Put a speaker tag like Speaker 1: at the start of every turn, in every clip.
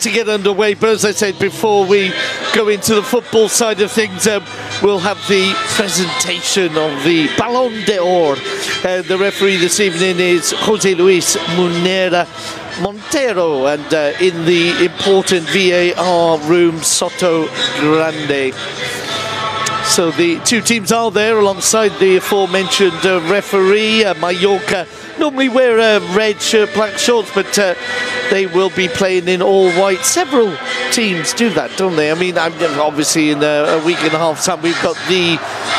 Speaker 1: to get underway, but as I said before we go into the football side of things, we'll have the presentation of the Ballon d'Or. The referee this evening is Jose Luis Munera Montero, and in the important VAR room, Soto Grande. So the two teams are there alongside the aforementioned referee. Mallorca normally wear a red shirt, black shorts, but they will be playing in all white. Several teams do that, don't they? I mean, obviously in a week and a half time we've got the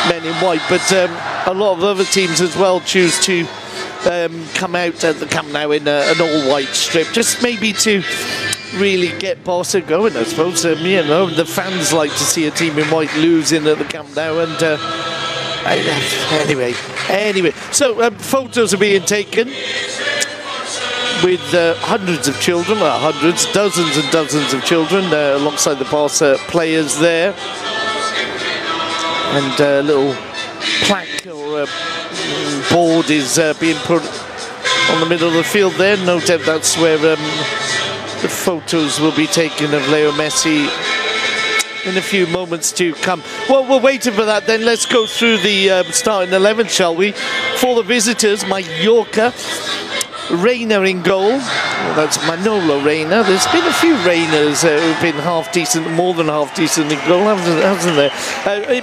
Speaker 1: men in white, but a lot of other teams as well choose to come out at the Camp Nou in an all-white strip, just maybe to really get Barca going, I suppose. You know, the fans like to see a team in white losing at the Camp Nou, and anyway. So photos are being taken with hundreds of children, dozens and dozens of children alongside the Barca players there, and a little plaque or a board is being put on the middle of the field there. No doubt that's where the photos will be taken of Leo Messi in a few moments to come. Well, we're waiting for that then. Let's go through the starting 11, shall we? For the visitors, Mallorca, Reina in goal. Well, that's Manolo Reina. There's been a few Reinas who've been half decent, more than half decent in goal, hasn't there?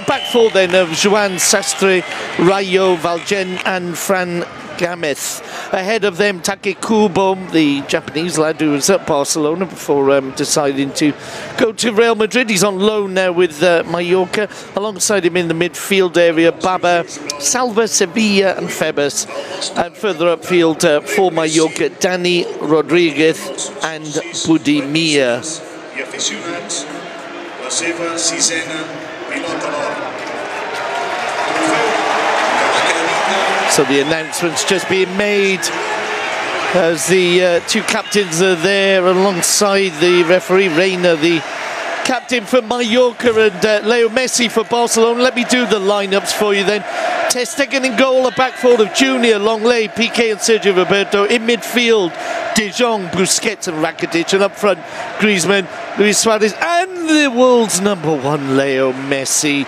Speaker 1: Back four then of Joan Sastre, Rayo, Valgen and Fran Gamez. Ahead of them, Take Kubo, the Japanese lad who was at Barcelona before deciding to go to Real Madrid. He's on loan now with Mallorca. Alongside him in the midfield area, Baba, Salva, Sevilla and Febas. And further upfield for Mallorca, Dani Rodriguez and Budimir. So the announcement's just being made as the two captains are there alongside the referee. Reina, the captain for Mallorca, and Leo Messi for Barcelona. Let me do the lineups for you then. Ter Stegen in goal, a back four of Junior, Longley, Piqué and Sergio Roberto. In midfield, De Jong, Busquets and Rakitic. And up front, Griezmann, Luis Suarez and the world's #1, Leo Messi.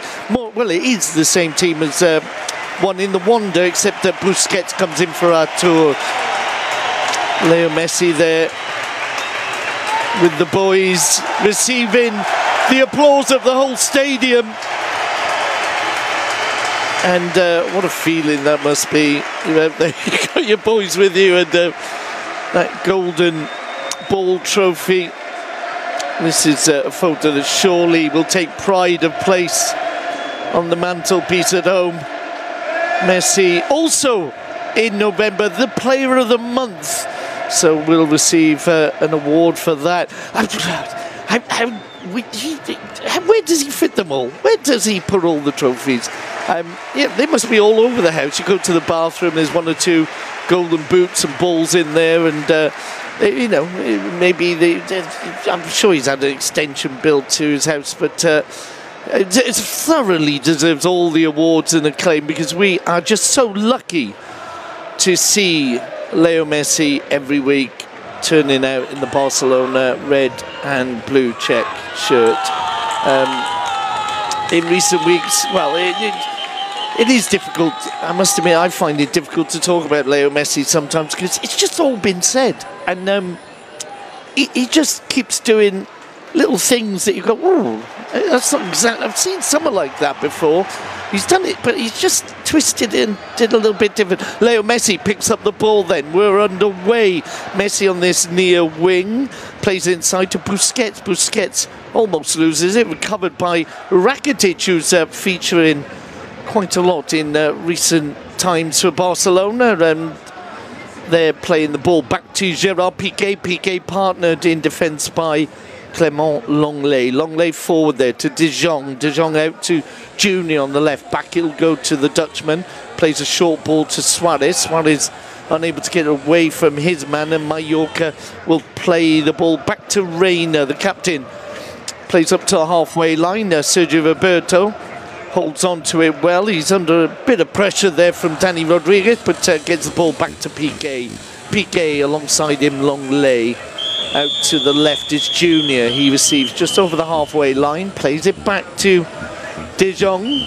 Speaker 1: Well, it is the same team as one in the Wanda, except that Busquets comes in for our tour. Leo Messi there with the boys, receiving the applause of the whole stadium. And what a feeling that must be. You got your boys with you, and that golden ball trophy. This is a photo that surely will take pride of place on the mantelpiece at home. Messi also in November the Player of the Month, so we'll receive an award for that. Where does he fit them all? Where does he put all the trophies? Yeah, they must be all over the house. You go to the bathroom, there's one or two golden boots and balls in there, and you know, maybe I'm sure he's had an extension built to his house, but it thoroughly deserves all the awards and acclaim, because we are just so lucky to see Leo Messi every week turning out in the Barcelona red and blue check shirt. In recent weeks, well, it is difficult. I must admit, I find it difficult to talk about Leo Messi sometimes, because it's just all been said, and he just keeps doing little things that you go, oh, that's not exactly. I've seen someone like that before. He's done it, but he's just twisted it and did a little bit different. Leo Messi picks up the ball then. We're underway. Messi on this near wing. Plays inside to Busquets. Busquets almost loses it. Recovered by Rakitic, who's featuring quite a lot in recent times for Barcelona. And they're playing the ball back to Gerard Piqué. Piqué partnered in defence by Clement Longley. Longley forward there to De Jong. De Jong out to Junior on the left. Back it'll go to the Dutchman. Plays a short ball to Suarez. Suarez unable to get away from his man, and Mallorca will play the ball back to Reina, the captain. Plays up to the halfway line. Sergio Roberto holds on to it well. He's under a bit of pressure there from Dani Rodriguez, but gets the ball back to Piqué. Piqué alongside him, Longley. Out to the left is Junior. He receives just over the halfway line, plays it back to De Jong.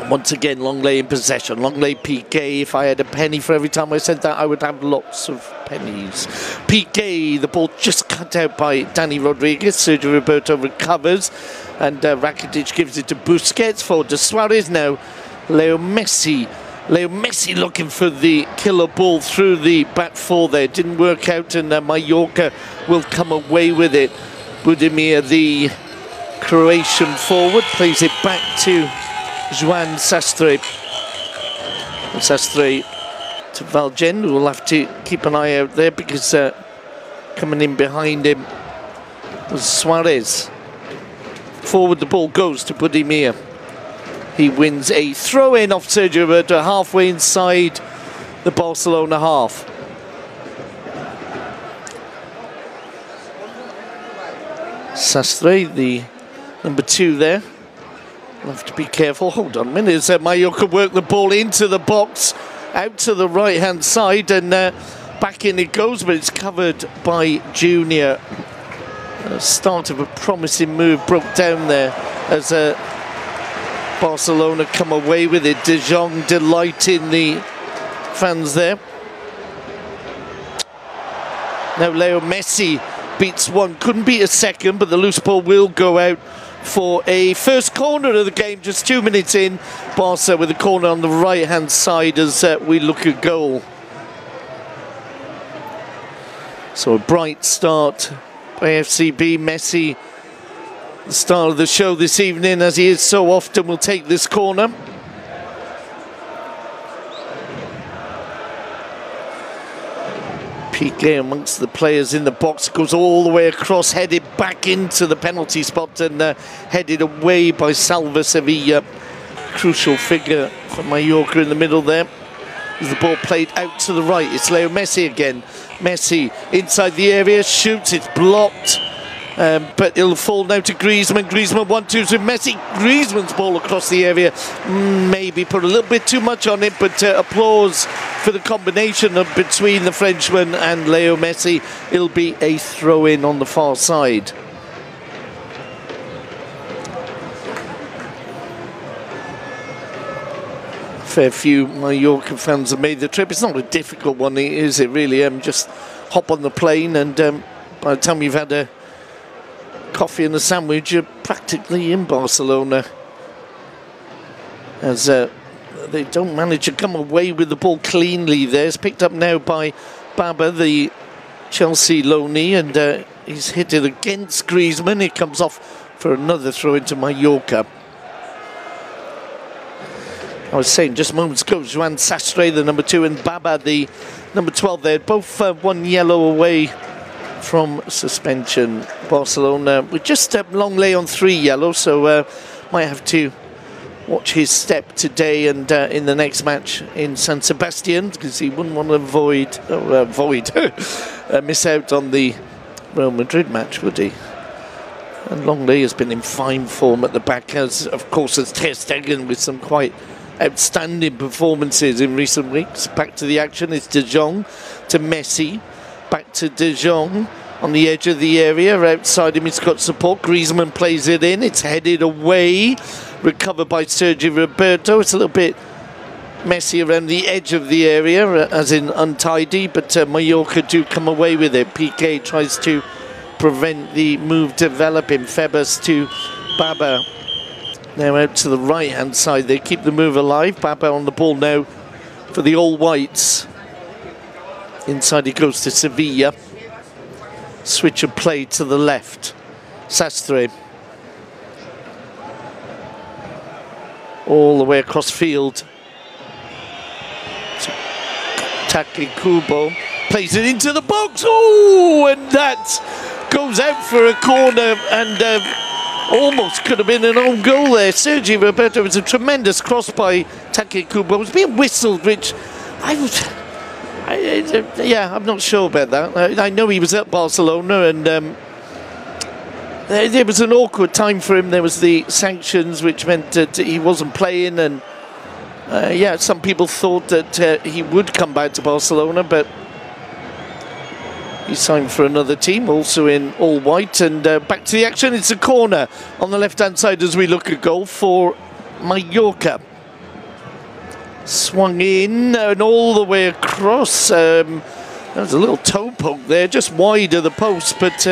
Speaker 1: Once again, Longley in possession. Longley Piqué. If I had a penny for every time I said that, I would have lots of pennies. Piqué, the ball just cut out by Danny Rodriguez. Sergio Roberto recovers, and Rakitic gives it to Busquets. Forward to Suarez now. Leo Messi. Leo Messi looking for the killer ball through the back four there. Didn't work out, and Mallorca will come away with it. Budimir, the Croatian forward, plays it back to Joan Sastre. Sastre to Valgen, who will have to keep an eye out there because coming in behind him was Suarez. Forward the ball goes to Budimir. He wins a throw-in off Sergio Roberto, halfway inside the Barcelona half. Sastre, the number 2 there. We'll have to be careful. Hold on a minute. Mallorca work the ball into the box, out to the right-hand side, and back in it goes, but it's covered by Junior. Start of a promising move broke down there as Barcelona come away with it. De Jong delighting the fans there. Now Leo Messi beats one, couldn't beat a second, but the loose ball will go out for a first corner of the game, just 2 minutes in. Barca with a corner on the right hand side as we look at goal. So a bright start by FCB. Messi, the star of the show this evening, as he is so often, will take this corner. Piqué amongst the players in the box, goes all the way across, headed back into the penalty spot, and headed away by Salva Sevilla. Crucial figure for Mallorca in the middle there. As the ball played out to the right, it's Leo Messi again. Messi inside the area, shoots, it's blocked. But it'll fall now to Griezmann. Griezmann 1-2 with Messi. Griezmann's ball across the area. Maybe put a little bit too much on it, but applause for the combination between the Frenchman and Leo Messi. It'll be a throw-in on the far side. Fair few Mallorca fans have made the trip. It's not a difficult one, is it really? Just hop on the plane, and by the time you've had a coffee and a sandwich, you're practically in Barcelona, as they don't manage to come away with the ball cleanly there. It's picked up now by Baba, the Chelsea loanee, and he's hit it against Griezmann. It comes off for another throw into Mallorca. I was saying just moments ago, Joan Sastre, the number 2, and Baba, the number 12 there, both 1 yellow away from suspension. Barcelona with just Longley on 3 yellow, so might have to watch his step today and in the next match in San Sebastian, because he wouldn't want to miss out on the Real Madrid match, would he? And Longley has been in fine form at the back, as of course as Ter Stegen, with some quite outstanding performances in recent weeks. Back to the action, it's De Jong to Messi, back to De Jong on the edge of the area. Outside him, he's got support. Griezmann plays it in, it's headed away, recovered by Sergio Roberto. It's a little bit messy around the edge of the area, as in untidy, but Mallorca do come away with it. Piqué tries to prevent the move developing. Febas to Baba. Now out to the right-hand side, they keep the move alive. Baba on the ball now for the All Whites. Inside he goes to Sevilla. Switch of play to the left. Sastre. All the way across field. Taki Kubo plays it into the box. Oh, and that goes out for a corner, and almost could have been an own goal there. Sergio Roberto, was a tremendous cross by Taki Kubo. It was being whistled, which yeah, I'm not sure about that. I know he was at Barcelona, and there was an awkward time for him. There was the sanctions, which meant that he wasn't playing, and yeah, some people thought that he would come back to Barcelona, but He signed for another team, also in all white. And back to the action. It's a corner on the left-hand side as we look at goal for Mallorca. Swung in and all the way across. There was a little toe poke there, just wide of the post. But,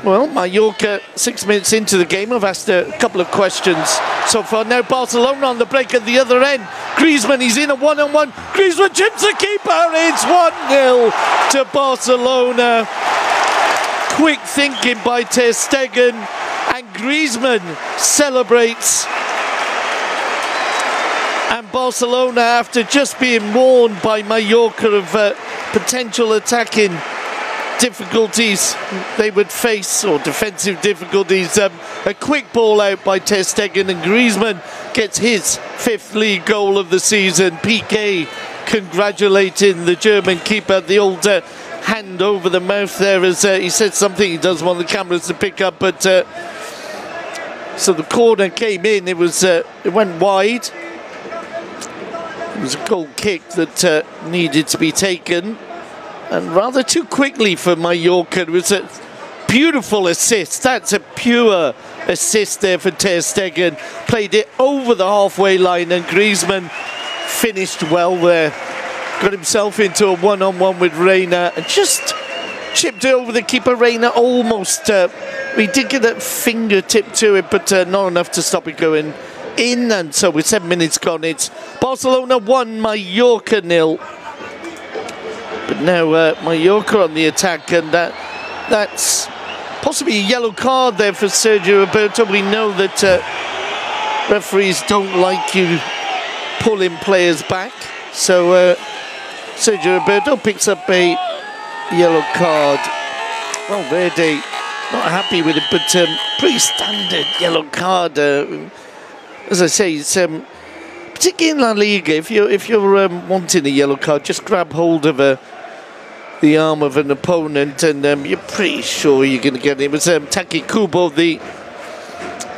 Speaker 1: well, Mallorca, 6 minutes into the game, have asked a couple of questions so far. Now Barcelona on the break at the other end. Griezmann, he's in a one-on-one. Griezmann chips the keeper. It's 1-0 to Barcelona. Quick thinking by Ter Stegen, and Griezmann celebrates. And Barcelona, after just being warned by Mallorca of potential attacking difficulties they would face, or defensive difficulties, a quick ball out by Ter Stegen, and Griezmann gets his 5th league goal of the season. Piqué congratulating the German keeper. The old hand over the mouth there as he said something he doesn't want the cameras to pick up, but so the corner came in. It went wide. It was a goal kick that needed to be taken, and rather too quickly for Mallorca. It was a beautiful assist. That's a pure assist there for Ter Stegen. Played it over the halfway line, and Griezmann finished well there. Got himself into a one-on-one with Reina and just chipped it over the keeper. Reina almost, he did get a fingertip to it, but not enough to stop it going in. And so with 7 minutes gone, it's Barcelona 1, Mallorca 0. But now Mallorca on the attack, and that's possibly a yellow card there for Sergio Roberto. We know that referees don't like you pulling players back, so Sergio Roberto picks up a yellow card. Well, Verde not happy with it, but pretty standard yellow card. As I say, it's particularly in La Liga, if you're wanting a yellow card, just grab hold of the arm of an opponent, and you're pretty sure you're going to get it. It was Taki Kubo, the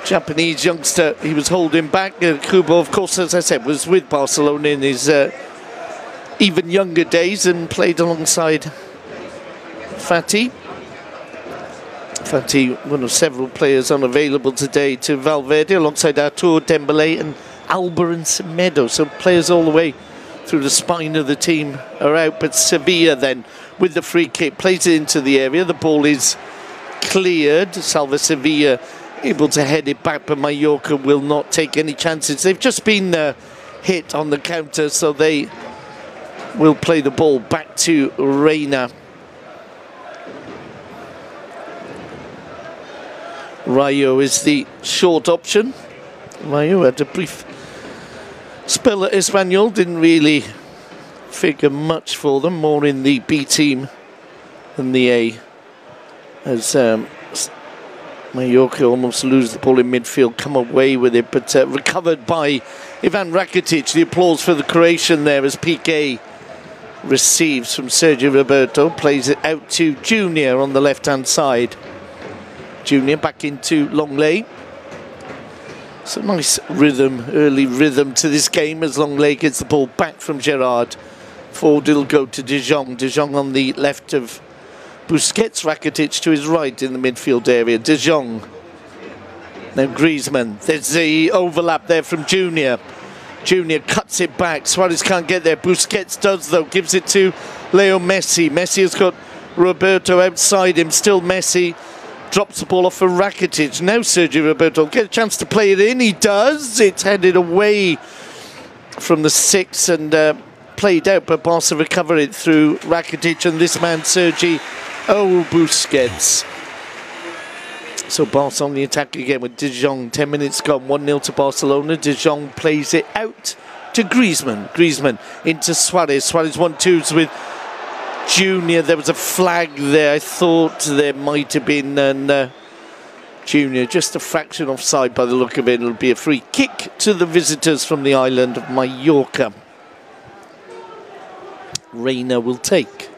Speaker 1: Japanese youngster. He was holding back. Kubo, of course, as I said, was with Barcelona in his even younger days and played alongside Fati. Fati, one of several players unavailable today to Valverde, alongside Artur, Dembele and Alba and Semedo. So players all the way through the spine of the team are out. But Sevilla then, with the free kick, plays it into the area. The ball is cleared. Salva Sevilla able to head it back, but Mallorca will not take any chances. They've just been hit on the counter, so they will play the ball back to Reina. Rayo is the short option. Rayo had a brief spell at Espanyol, didn't really figure much for them, more in the B team than the A, as Mallorca almost lose the ball in midfield, come away with it, but recovered by Ivan Rakitic. The applause for the Croatian there as Piqué receives from Sergio Roberto, plays it out to Junior on the left-hand side. Junior back into Longley. It's a nice rhythm, early rhythm to this game as Longley gets the ball back from Gerrard. Forward it'll go to De Jong. De Jong on the left of Busquets. Rakitic to his right in the midfield area. De Jong. Now Griezmann. There's the overlap there from Junior. Junior cuts it back. Suarez can't get there. Busquets does though. Gives it to Leo Messi. Messi has got Roberto outside him. Still Messi. Drops the ball off for Rakitic. Now Sergio Roberto get a chance to play it in. He does. It's headed away from the 6 and played out, but Barca recover it through Rakitic and this man Sergi Busquets. So Barca on the attack again with De Jong. 10 minutes gone, 1-0 to Barcelona. De Jong plays it out to Griezmann. Griezmann into Suarez. Suarez 1-2s with Junior. There was a flag there. I thought there might have been an Junior just a fraction offside by the look of it. It'll be a free kick to the visitors from the island of Mallorca. Reina will take.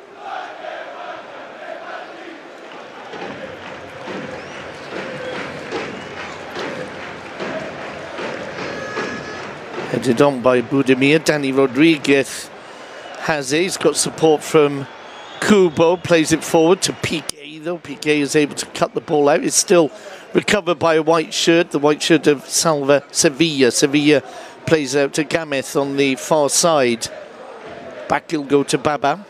Speaker 1: Headed on by Budimir. Danny Rodriguez has it. He's got support from Kubo plays it forward to Piqué, though. Piqué is able to cut the ball out. It's still recovered by a white shirt, the white shirt of Sevilla. Sevilla plays out to Gameth on the far side. Back he'll go to Baba.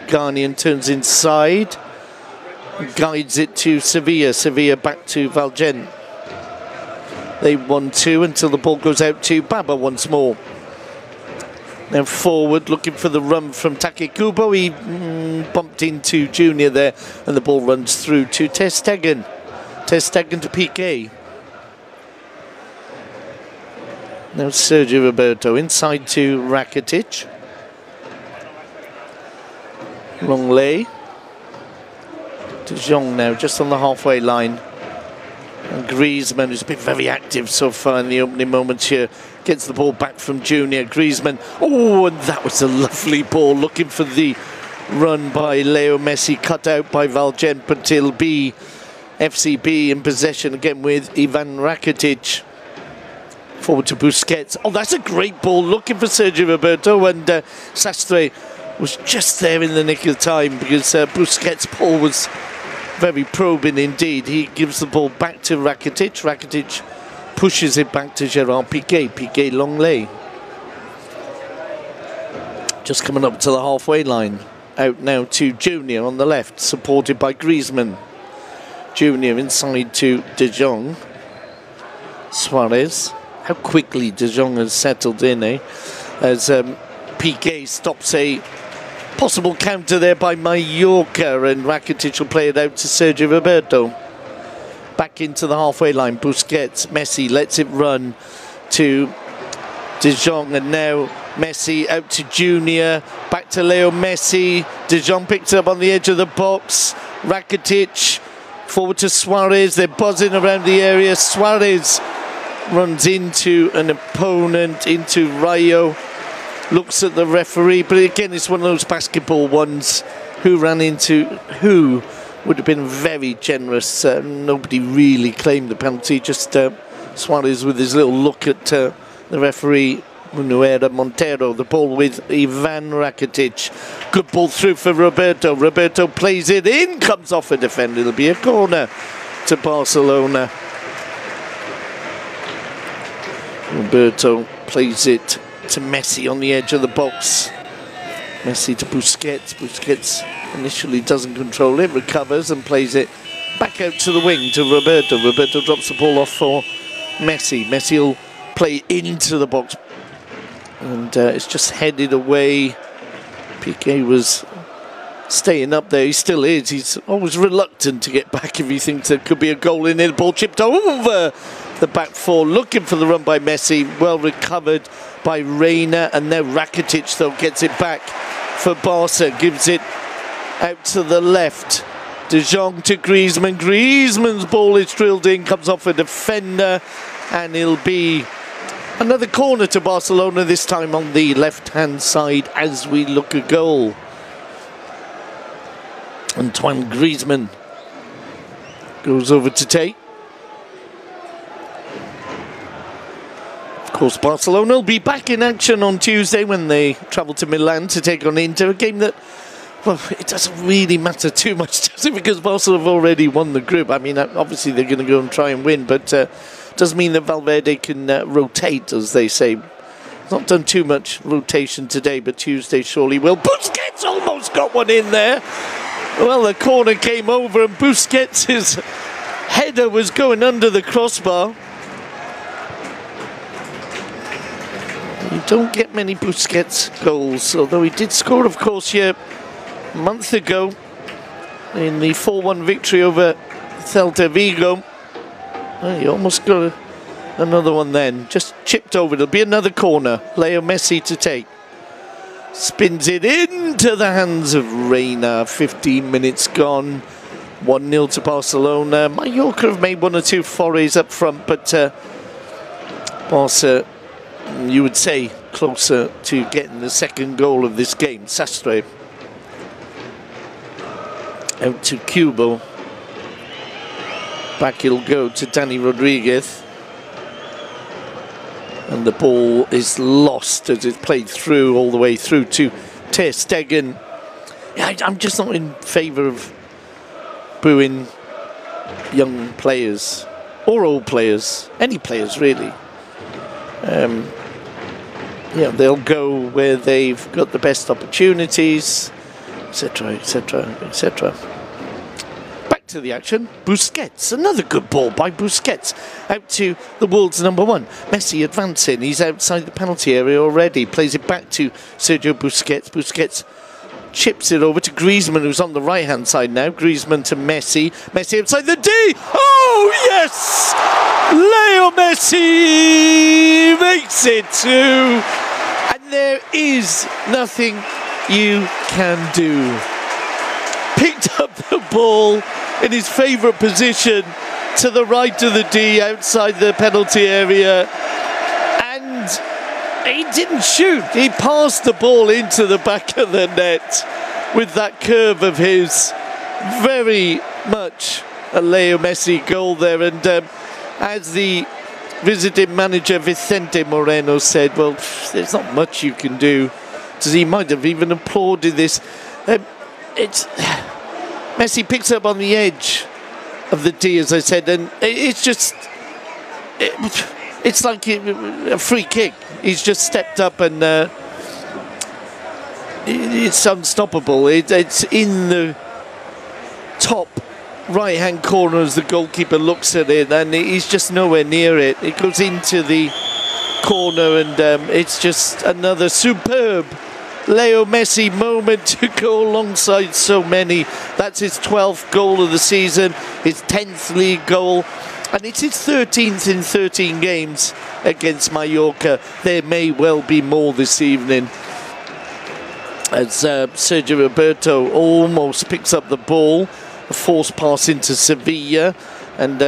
Speaker 1: Ghanaian turns inside. Guides it to Sevilla. Sevilla back to Valjean. They 1-2 until the ball goes out to Baba once more. Now forward, looking for the run from Take Kubo. He bumped into Junior there, and the ball runs through to Ter Stegen. Ter Stegen to Piqué. Now Sergio Roberto inside to Rakitic. Longley. De Jong now just on the halfway line. And Griezmann, who's been very active so far in the opening moments here, gets the ball back from Junior. Griezmann, oh, and that was a lovely ball, looking for the run by Leo Messi, cut out by Valjean, but it'll be FCB in possession again with Ivan Rakitic. Forward to Busquets. Oh, that's a great ball, looking for Sergio Roberto, and Sastre was just there in the nick of time because Busquets' ball was very probing indeed. He gives the ball back to Rakitic. Rakitic pushes it back to Gerard Piqué. Piqué Longley. Just coming up to the halfway line. Out now to Junior on the left, supported by Griezmann. Junior inside to De Jong. Suarez. How quickly De Jong has settled in, eh? As Piqué stops a possible counter there by Mallorca, and Rakitic will play it out to Sergio Roberto. Back into the halfway line, Busquets, Messi lets it run to De Jong, and now Messi out to Junior, back to Leo Messi. De Jong picks it up on the edge of the box. Rakitic forward to Suarez, they're buzzing around the area. Suarez runs into an opponent, into Rayo. Looks at the referee, but again it's one of those basketball ones. Who ran into who would have been very generous. Nobody really claimed the penalty, just Suarez with his little look at the referee, Manuela Montero. The ball with Ivan Rakitic. Good ball through for Roberto. Roberto plays it in, comes off a defender. It'll be a corner to Barcelona. Roberto plays it to Messi on the edge of the box. Messi to Busquets. Busquets initially doesn't control it, recovers and plays it back out to the wing to Roberto. Roberto drops the ball off for Messi. Messi will play into the box, and it's just headed away. Piqué was staying up there. He still is. He's always reluctant to get back if he thinks there could be a goal in it. The ball chipped over the back four, looking for the run by Messi. Well recovered by Reina, and now Rakitic though gets it back for Barca, gives it out to the left. De Jong to Griezmann. Griezmann's ball is drilled in, comes off a defender, and it'll be another corner to Barcelona, this time on the left-hand side as we look a goal. Antoine Griezmann goes over to take. Of course, Barcelona will be back in action on Tuesday when they travel to Milan to take on Inter, a game that, well, it doesn't really matter too much, does it? Because Barcelona have already won the group. I mean, obviously they're going to go and try and win, but does mean that Valverde can rotate, as they say. Not done too much rotation today, but Tuesday surely will. Busquets almost got one in there. Well, the corner came over, and Busquets' header was going under the crossbar. You don't get many Busquets goals, although he did score, of course, here a month ago in the 4-1 victory over Celta Vigo. Well, he almost got another one then, just chipped over. It'll be another corner. Leo Messi to take. Spins it into the hands of Reina. 15 minutes gone. 1-0 to Barcelona. Mallorca have made one or two forays up front, but Barca, you would say, closer to getting the second goal of this game. Sastre out to Kubo. Back he'll go to Dani Rodriguez. And the ball is lost as it's played through, all the way through to Ter Stegen. I'm just not in favour of booing young players or old players, any players really. They'll go where they've got the best opportunities, etc., etc., etc. Back to the action. Busquets, another good ball by Busquets, out to the world's number one. Messi advancing. He's outside the penalty area already. Plays it back to Sergio Busquets. Busquets chips it over to Griezmann, who's on the right-hand side now. Griezmann to Messi. Messi outside the D. Oh, yes! Leo Messi makes it 2. And there is nothing you can do. Picked up the ball in his favourite position to the right of the D outside the penalty area. And he didn't shoot. He passed the ball into the back of the net with that curve of his. Very much a Leo Messi goal there. And as the visiting manager Vicente Moreno said, well, there's not much you can do. Because he might have even applauded this. Messi picks up on the edge of the D, as I said, and it's just... It's like a free kick. He's just stepped up and it's unstoppable. It's in the top right-hand corner as the goalkeeper looks at it, and he's just nowhere near it. It goes into the corner, and it's just another superb Leo Messi moment to go alongside so many. That's his 12th goal of the season, his 10th league goal. And it's his 13th in 13 games against Mallorca. There may well be more this evening. As Sergio Roberto almost picks up the ball. A forced pass into Sevilla. And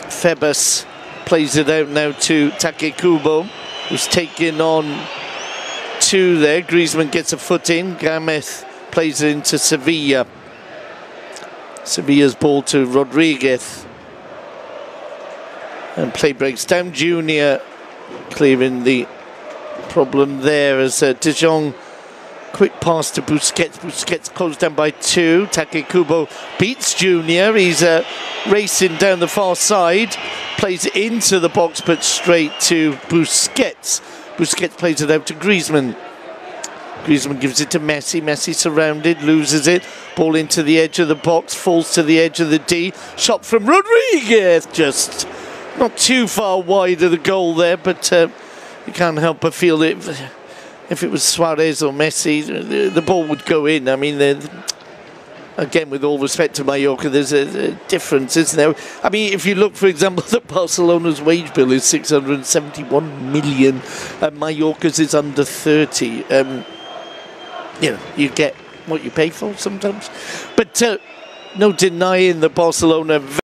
Speaker 1: Febas plays it out now to Takekubo, who's taken on 2 there. Griezmann gets a foot in. Gamez plays it into Sevilla. Sevilla's ball to Rodriguez. And play breaks down. Junior clearing the problem there as De Jong, quick pass to Busquets. Busquets closed down by 2. Takekubo beats Junior. He's racing down the far side. Plays it into the box, but straight to Busquets. Busquets plays it out to Griezmann. Griezmann gives it to Messi. Messi surrounded, loses it. Ball into the edge of the box, falls to the edge of the D. Shot from Rodriguez, just not too far wide of the goal there, but you can't help but feel it. If it was Suarez or Messi, the ball would go in. I mean, again, with all respect to Mallorca, there's a difference, isn't there? I mean, if you look, for example, that Barcelona's wage bill is 671 million, and Mallorca's is under 30. You get what you pay for sometimes. But no denying that Barcelona